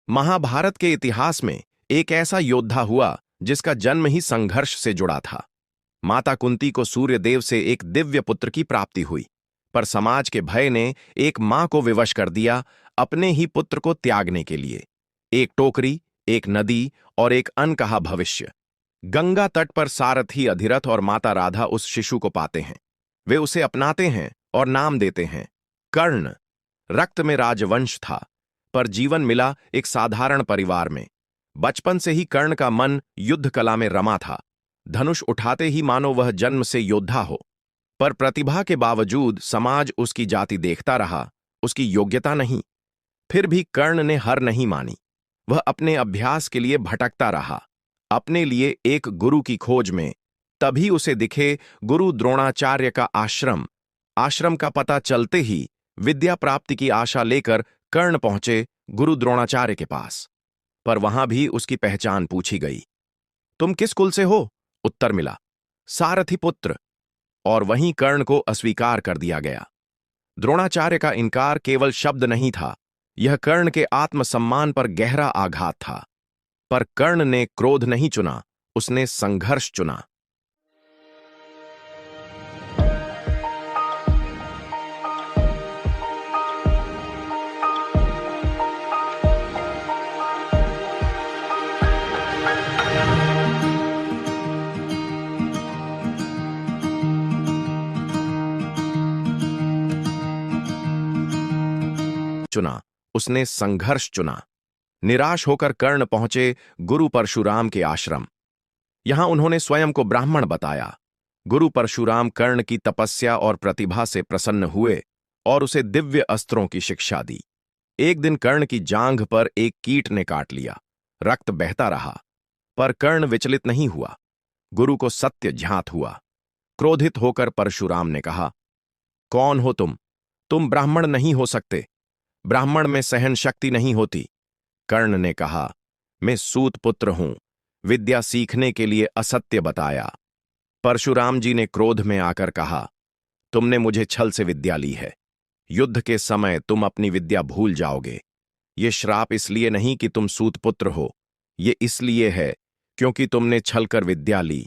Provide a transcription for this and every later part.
महाभारत के इतिहास में एक ऐसा योद्धा हुआ जिसका जन्म ही संघर्ष से जुड़ा था। माता कुंती को सूर्यदेव से एक दिव्य पुत्र की प्राप्ति हुई, पर समाज के भय ने एक मां को विवश कर दिया अपने ही पुत्र को त्यागने के लिए। एक टोकरी, एक नदी और एक अनकहा भविष्य। गंगा तट पर सारथी अधिरथ और माता राधा उस शिशु को पाते हैं। वे उसे अपनाते हैं और नाम देते हैं कर्ण। रक्त में राजवंश था, पर जीवन मिला एक साधारण परिवार में। बचपन से ही कर्ण का मन युद्ध कला में रमा था। धनुष उठाते ही मानो वह जन्म से योद्धा हो। पर प्रतिभा के बावजूद समाज उसकी जाति देखता रहा, उसकी योग्यता नहीं। फिर भी कर्ण ने हार नहीं मानी। वह अपने अभ्यास के लिए भटकता रहा, अपने लिए एक गुरु की खोज में। तभी उसे दिखे गुरु द्रोणाचार्य का आश्रम। आश्रम का पता चलते ही विद्या प्राप्ति की आशा लेकर कर्ण पहुंचे गुरु द्रोणाचार्य के पास। पर वहां भी उसकी पहचान पूछी गई। तुम किस कुल से हो? उत्तर मिला, सारथी पुत्र। और वहीं कर्ण को अस्वीकार कर दिया गया। द्रोणाचार्य का इनकार केवल शब्द नहीं था, यह कर्ण के आत्मसम्मान पर गहरा आघात था। पर कर्ण ने क्रोध नहीं चुना, उसने संघर्ष चुना। उसने संघर्ष चुना। निराश होकर कर्ण पहुंचे गुरु परशुराम के आश्रम। यहां उन्होंने स्वयं को ब्राह्मण बताया। गुरु परशुराम कर्ण की तपस्या और प्रतिभा से प्रसन्न हुए और उसे दिव्य अस्त्रों की शिक्षा दी। एक दिन कर्ण की जांघ पर एक कीट ने काट लिया। रक्त बहता रहा, पर कर्ण विचलित नहीं हुआ। गुरु को सत्य ज्ञात हुआ। क्रोधित होकर परशुराम ने कहा, कौन हो तुम? तुम ब्राह्मण नहीं हो सकते। ब्राह्मण में सहन शक्ति नहीं होती। कर्ण ने कहा, मैं सूत पुत्र हूं, विद्या सीखने के लिए असत्य बताया। परशुराम जी ने क्रोध में आकर कहा, तुमने मुझे छल से विद्या ली है। युद्ध के समय तुम अपनी विद्या भूल जाओगे। ये श्राप इसलिए नहीं कि तुम सूत पुत्र हो, ये इसलिए है क्योंकि तुमने छलकर विद्या ली।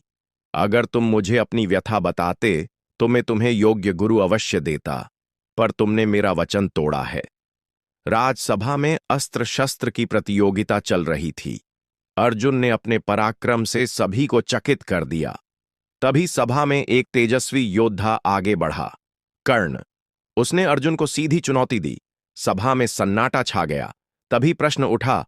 अगर तुम मुझे अपनी व्यथा बताते तो मैं तुम्हें योग्य गुरु अवश्य देता, पर तुमने मेरा वचन तोड़ा है। राजसभा में अस्त्र शस्त्र की प्रतियोगिता चल रही थी। अर्जुन ने अपने पराक्रम से सभी को चकित कर दिया। तभी सभा में एक तेजस्वी योद्धा आगे बढ़ा, कर्ण। उसने अर्जुन को सीधी चुनौती दी। सभा में सन्नाटा छा गया। तभी प्रश्न उठा,